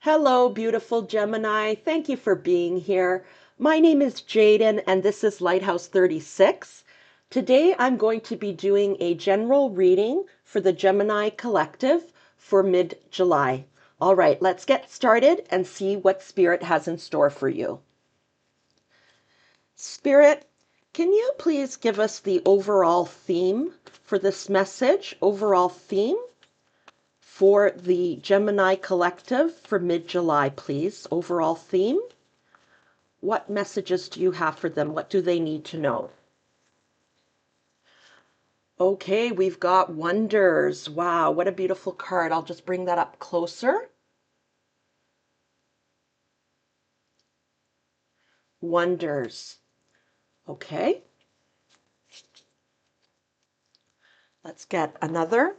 Hello, beautiful Gemini. Thank you for being here. My name is Jaden, and this is Lighthouse 36. Today, I'm going to be doing a general reading for the Gemini Collective for mid-July. All right, let's get started and see what Spirit has in store for you. Spirit, can you please give us the overall theme for this message? Overall theme for the Gemini Collective for mid-July, please. Overall theme. What messages do you have for them? What do they need to know? Okay, we've got wonders. Wow, what a beautiful card. I'll just bring that up closer. Wonders. Okay. Let's get another.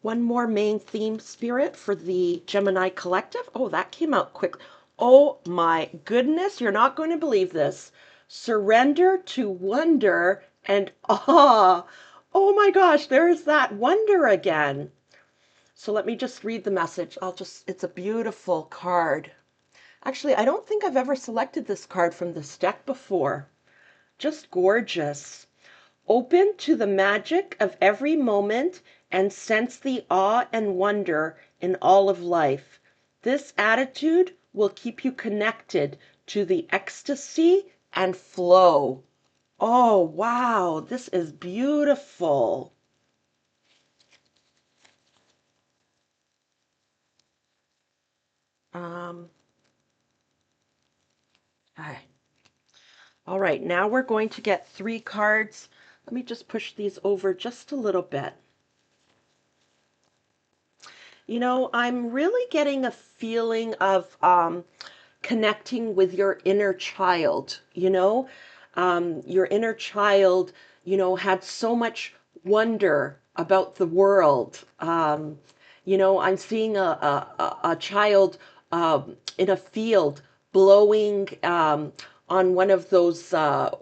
One more main theme, Spirit, for the Gemini Collective. Oh, that came out quick. Oh my goodness, you're not going to believe this. Surrender to wonder and awe. Oh my gosh, there's that wonder again. So let me just read the message. It's a beautiful card. Actually, I don't think I've ever selected this card from this deck before. Just gorgeous. Open to the magic of every moment and sense the awe and wonder in all of life. This attitude will keep you connected to the ecstasy and flow. Oh, wow, this is beautiful. Um, hi. All right, now we're going to get 3 cards. Let me just push these over just a little bit. You know, I'm really getting a feeling of connecting with your inner child, your inner child, had so much wonder about the world. I'm seeing a child in a field blowing on one of those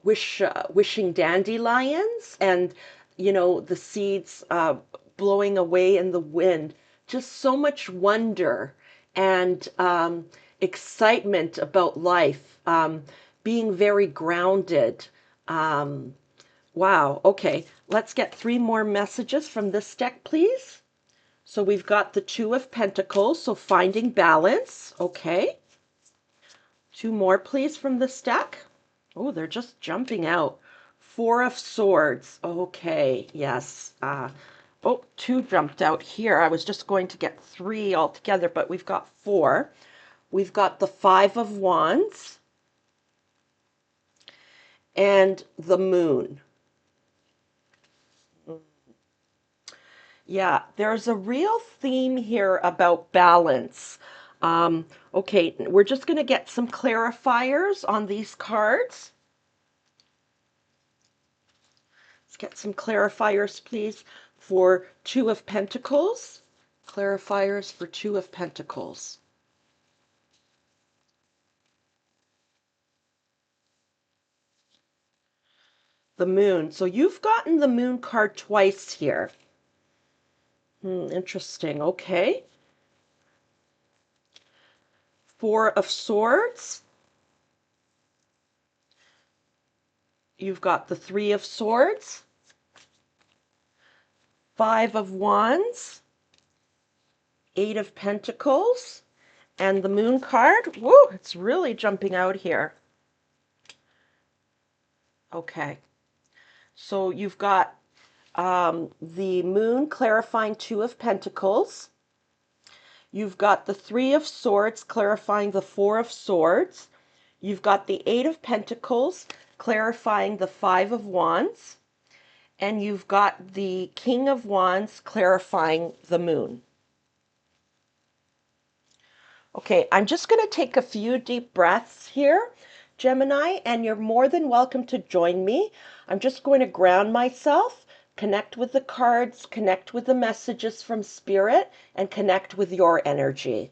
wishing dandelions, and the seeds blowing away in the wind. Just so much wonder and excitement about life, being very grounded. Um, wow. Okay, let's get 3 more messages from this deck, please. So we've got the Two of Pentacles, so finding balance. Okay. 2 more, please, from this deck. Oh, they're just jumping out. 4 of Swords. Okay, yes. Oh, 2 jumped out here. I was just going to get 3 altogether, but we've got 4. We've got the 5 of Wands and the Moon. Yeah, there's a real theme here about balance. Okay, we're just going to get some clarifiers on these cards. Let's get some clarifiers, please, for 2 of Pentacles. Clarifiers for 2 of Pentacles. The Moon. So you've gotten the Moon card twice here. Interesting. Okay. 4 of Swords. You've got the 3 of Swords. 5 of Wands. 8 of Pentacles. And the Moon card. Woo, it's really jumping out here. Okay. So you've got the Moon clarifying 2 of Pentacles. You've got the 3 of Swords clarifying the 4 of Swords. You've got the 8 of Pentacles clarifying the 5 of Wands. And you've got the King of Wands clarifying the Moon. Okay, I'm just going to take a few deep breaths here, Gemini, and you're more than welcome to join me. I'm just going to ground myself, connect with the cards, connect with the messages from Spirit, and connect with your energy.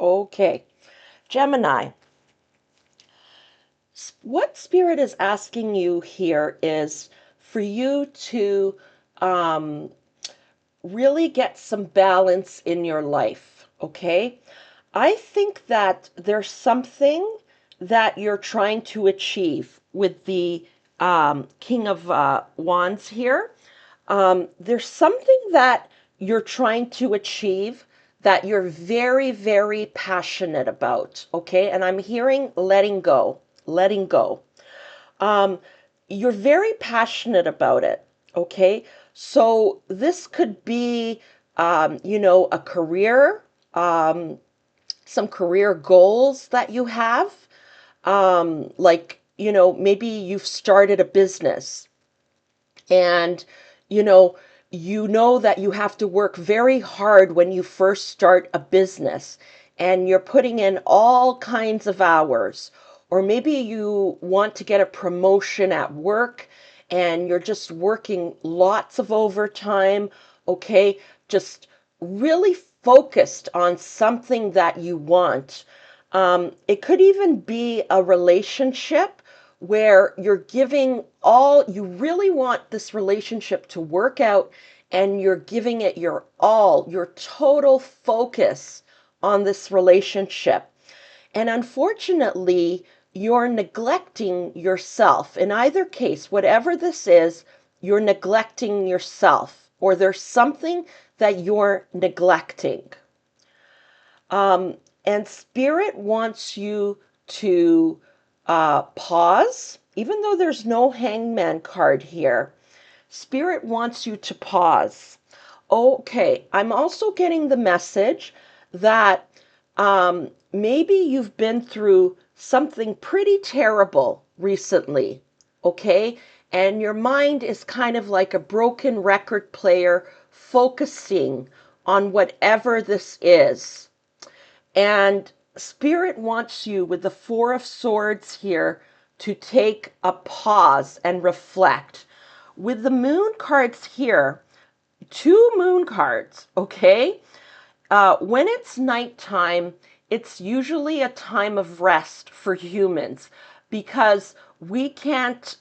Okay. Gemini, what Spirit is asking you here is for you to um, really get some balance in your life, okay? I think that there's something that you're trying to achieve with the King of Wands here. There's something that you're trying to achieve that you're very, very passionate about, okay? And I'm hearing letting go, letting go. Um, you're very passionate about it, okay? So this could be, a career, um, some career goals that you have. Maybe you've started a business and you know you know that you have to work very hard when you first start a business and you're putting in all kinds of hours, or maybe you want to get a promotion at work and you're just working lots of overtime, okay, just really focused on something that you want. It could even be a relationship where you're giving all, you really want this relationship to work out and you're giving it your all, your total focus on this relationship. And unfortunately, you're neglecting yourself. In either case, whatever this is, you're neglecting yourself, or there's something that you're neglecting. And Spirit wants you to pause, even though there's no Hangman card here. Spirit wants you to pause. Okay, I'm also getting the message that maybe you've been through something pretty terrible recently, okay? And your mind is kind of like a broken record player focusing on whatever this is. And Spirit wants you, with the Four of Swords here, to take a pause and reflect. With the Moon cards here, two Moon cards, okay? When it's nighttime, it's usually a time of rest for humans because we don't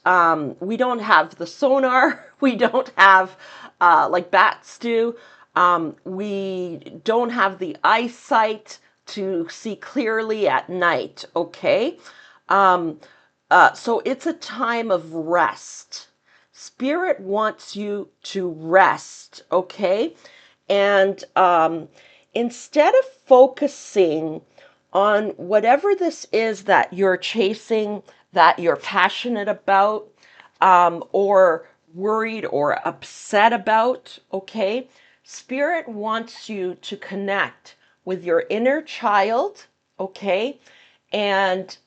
have the sonar, we don't have, like bats do, we don't have the eyesight to see clearly at night, okay? Um, so it's a time of rest. Spirit wants you to rest, okay? And instead of focusing on whatever this is that you're chasing, that you're passionate about, or worried or upset about, okay? Spirit wants you to connect with your inner child, okay? And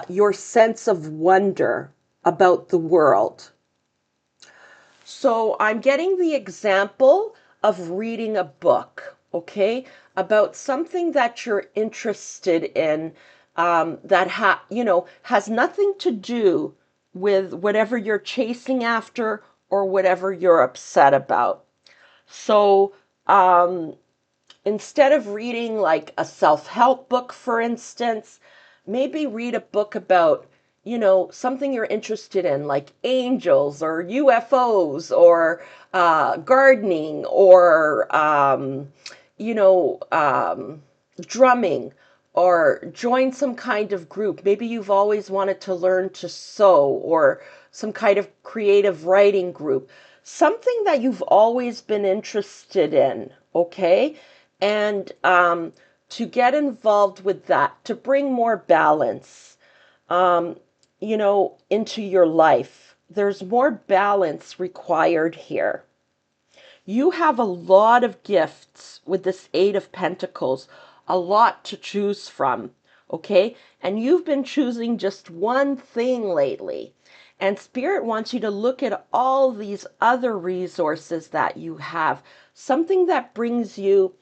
your sense of wonder about the world. So I'm getting the example of reading a book, okay, about something that you're interested in, that has nothing to do with whatever you're chasing after or whatever you're upset about. So instead of reading like a self-help book, for instance, maybe read a book about, something you're interested in, like angels or UFOs or gardening or, drumming, or join some kind of group. Maybe you've always wanted to learn to sew, or some kind of creative writing group. Something that you've always been interested in, okay? And to get involved with that, to bring more balance, um, into your life. There's more balance required here. You have a lot of gifts with this Eight of Pentacles, a lot to choose from, okay? And you've been choosing just one thing lately. And Spirit wants you to look at all these other resources that you have, something that brings you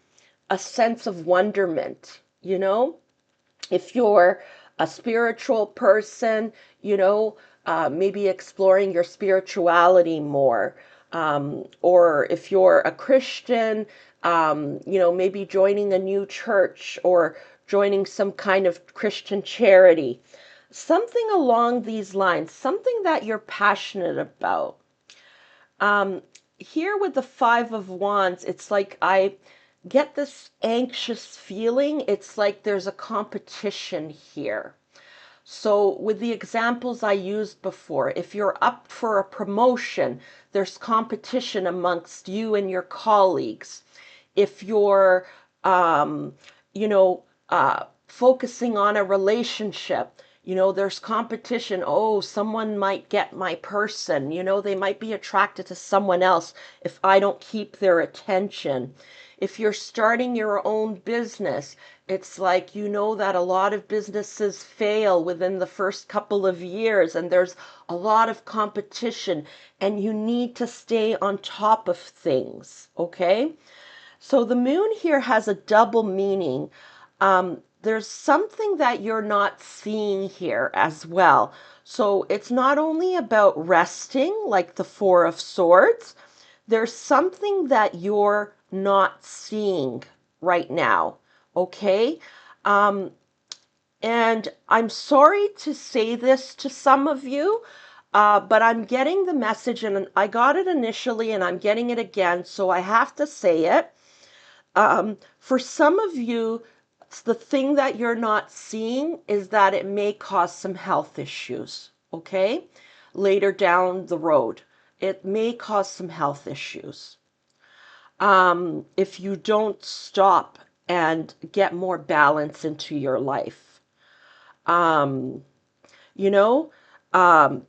a sense of wonderment, If you're a spiritual person, maybe exploring your spirituality more. or if you're a Christian, maybe joining a new church or joining some kind of Christian charity. Something along these lines, something that you're passionate about. Here with the Five of Wands, it's like I get this anxious feeling. It's like there's a competition here. So with the examples I used before, if you're up for a promotion, there's competition amongst you and your colleagues. If you're, focusing on a relationship, there's competition. Oh, someone might get my person. They might be attracted to someone else if I don't keep their attention. If you're starting your own business, it's like that a lot of businesses fail within the first couple of years and there's a lot of competition and you need to stay on top of things, okay? So the moon here has a double meaning. There's something that you're not seeing here as well. So it's not only about resting, like the Four of Swords. There's something that you're not seeing right now, okay? And I'm sorry to say this to some of you, but I'm getting the message, and I got it initially, and I'm getting it again, so I have to say it. For some of you, the thing that you're not seeing is that it may cause some health issues, okay? Later down the road, it may cause some health issues. If you don't stop and get more balance into your life. You know, um,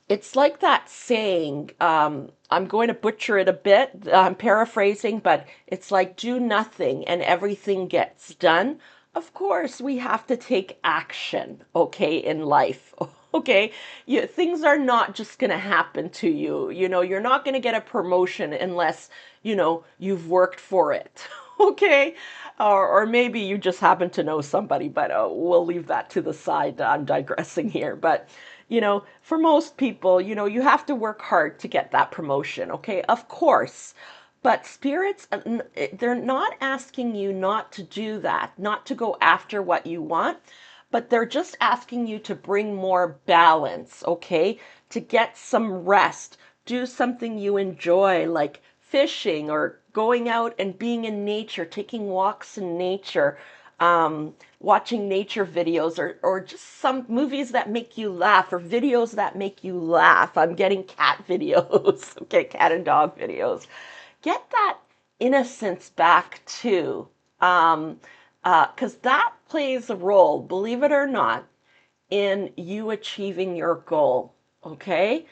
it's like that saying, I'm going to butcher it a bit, I'm paraphrasing, but it's like do nothing and everything gets done. Of course, we have to take action, okay, in life. Okay, things are not just going to happen to you. You're not going to get a promotion unless, you've worked for it. Okay, or maybe you just happen to know somebody, but we'll leave that to the side. I'm digressing here, but for most people, you have to work hard to get that promotion, okay? Of course. But spirits, they're not asking you not to do that, not to go after what you want, but they're just asking you to bring more balance, okay? To get some rest, do something you enjoy, like fishing or going out and being in nature, taking walks in nature, watching nature videos or just some movies that make you laugh or videos that make you laugh. I'm getting cat videos, okay, cat and dog videos. Get that innocence back too, because that plays a role, believe it or not, in you achieving your goal, okay?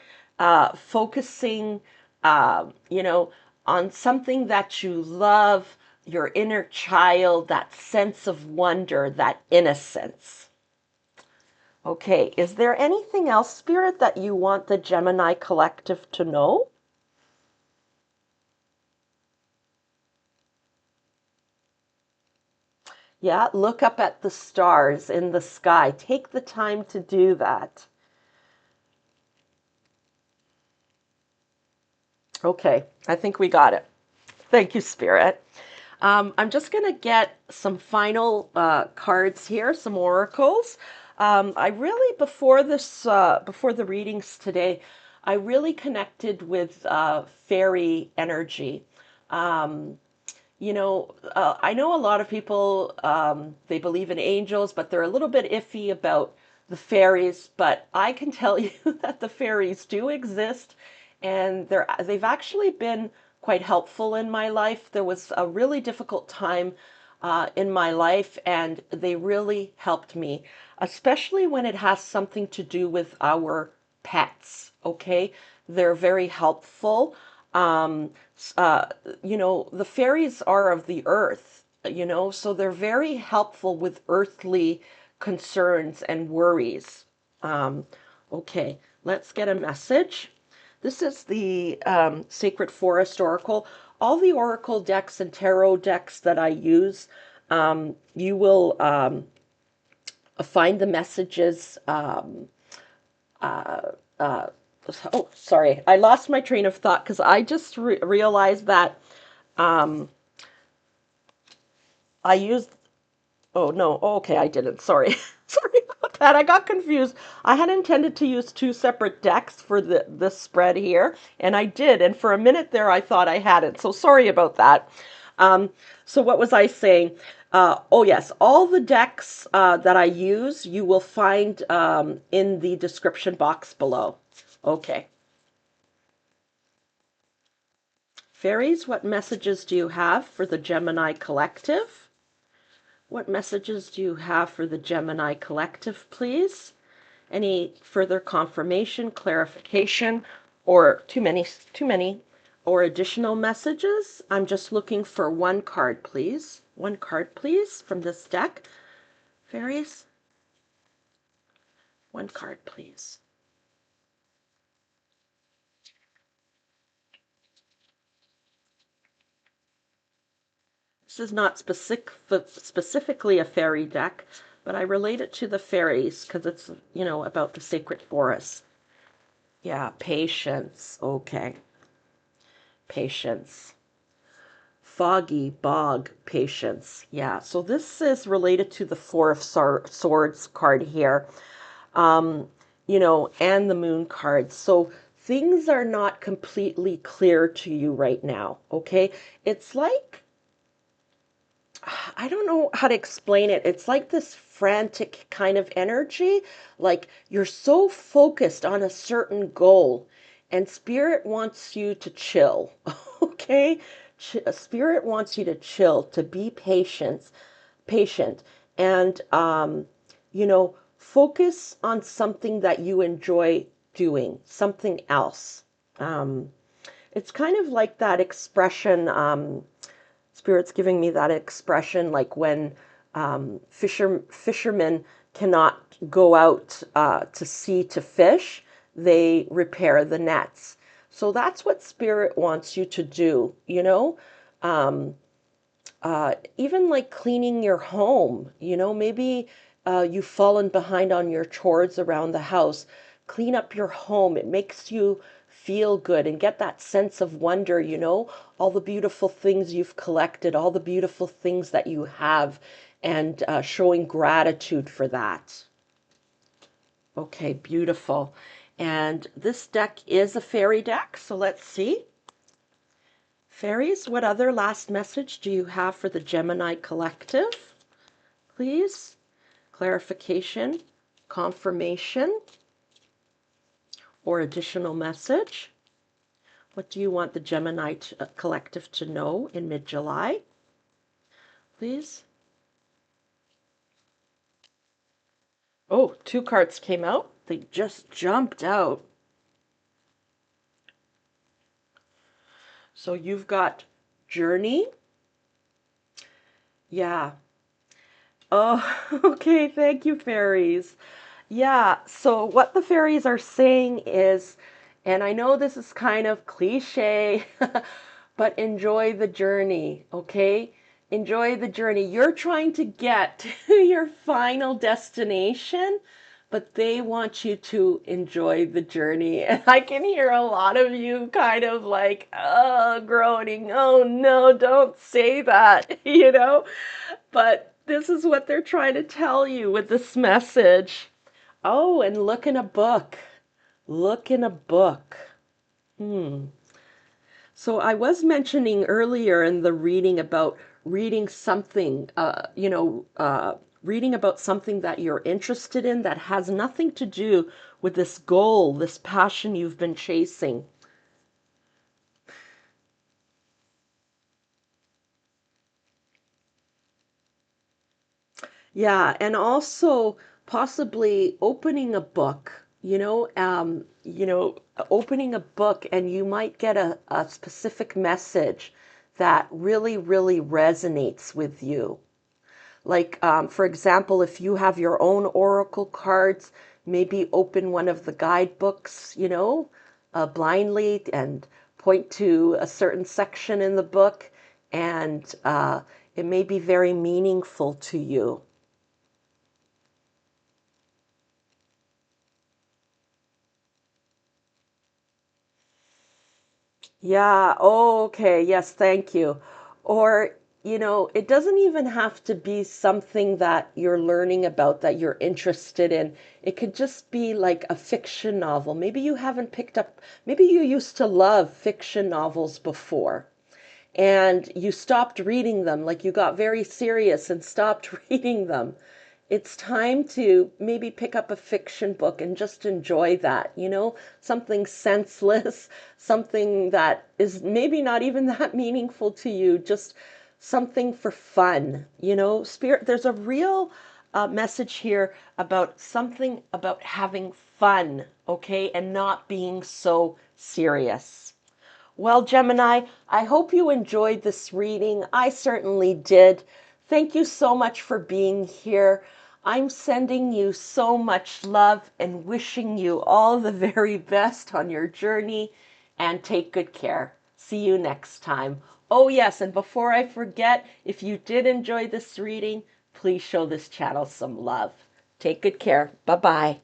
Focusing, on something that you love, your inner child, that sense of wonder, that innocence. Okay, is there anything else, Spirit, that you want the Gemini Collective to know? Yeah, look up at the stars in the sky. Take the time to do that. Okay, I think we got it. Thank you, Spirit. I'm just going to get some final cards here, some oracles. I really, before the readings today, I really connected with fairy energy. I know a lot of people, they believe in angels, but they're a little bit iffy about the fairies. But I can tell you that the fairies do exist, and they've actually been quite helpful in my life. There was a really difficult time in my life, and they really helped me, especially when it has something to do with our pets, okay? They're very helpful. Um, uh, the fairies are of the earth, so they're very helpful with earthly concerns and worries. Um, okay, let's get a message. This is the Sacred Forest Oracle. All the Oracle decks and tarot decks that I use, you will find the messages oh, sorry, I lost my train of thought because I just realized that um, I used, oh no, oh, okay, I didn't, sorry. Sorry about that, I got confused. I had intended to use two separate decks for this spread here, and I did, and for a minute there I thought I had it, so sorry about that. Um, so what was I saying? Oh yes, all the decks that I use, you will find in the description box below. Okay. Fairies, what messages do you have for the Gemini Collective? What messages do you have for the Gemini Collective, please? Any further confirmation, clarification, or too many, or additional messages? I'm just looking for one card, please. One card, please, from this deck. Fairies, one card, please. This is not specifically a fairy deck, but I relate it to the fairies because it's, you know, about the sacred forest. Yeah, patience. Okay. Patience. Foggy, bog, patience. Yeah, so this is related to the Four of Swords card here, um, you know, and the Moon card. So things are not completely clear to you right now, okay? It's like, I don't know how to explain it. It's like this frantic kind of energy, like you're so focused on a certain goal, and Spirit wants you to chill, okay? Spirit wants you to chill, to be patient, and you know, focus on something that you enjoy doing, something else. Um, it's kind of like that expression. Spirit's giving me that expression like when fishermen cannot go out to sea to fish, they repair the nets. So that's what Spirit wants you to do, you know? Um, Even like cleaning your home, you know, maybe you've fallen behind on your chores around the house. Clean up your home. It makes you feel good and get that sense of wonder, you know, all the beautiful things you've collected, all the beautiful things that you have, and showing gratitude for that. Okay, beautiful. And this deck is a fairy deck, so let's see. Fairies, what other last message do you have for the Gemini Collective? Please, clarification, confirmation, or additional message. What do you want the Gemini Collective to know in mid-July? Please. Oh, two cards came out. They just jumped out. So you've got Journey. Yeah. Oh, okay. Thank you, fairies. Yeah, so what the fairies are saying is, and I know this is kind of cliche, but enjoy the journey, okay? Enjoy the journey. You're trying to get to your final destination, but they want you to enjoy the journey. And I can hear a lot of you kind of like, oh, groaning, oh no, don't say that, you know? But this is what they're trying to tell you with this message. Oh, and look in a book. Look in a book. Hmm. So I was mentioning earlier in the reading about reading something, reading about something that you're interested in that has nothing to do with this goal, this passion you've been chasing. Yeah, and also possibly opening a book, opening a book and you might get a specific message that really, really resonates with you. Like, for example, if you have your own oracle cards, maybe open one of the guidebooks, blindly and point to a certain section in the book, and it may be very meaningful to you. Yeah. Oh, okay. Yes, thank you. Or, it doesn't even have to be something that you're learning about that you're interested in. It could just be like a fiction novel. Maybe you haven't picked up, maybe you used to love fiction novels before and you stopped reading them, like you got very serious and stopped reading them. It's time to maybe pick up a fiction book and just enjoy that, something senseless, something that is maybe not even that meaningful to you, just something for fun, Spirit, there's a real message here about something about having fun, okay, and not being so serious. Well, Gemini, I hope you enjoyed this reading. I certainly did. Thank you so much for being here. I'm sending you so much love and wishing you all the very best on your journey, and take good care. See you next time. Oh, yes, and before I forget, if you did enjoy this reading, please show this channel some love. Take good care. Bye-bye.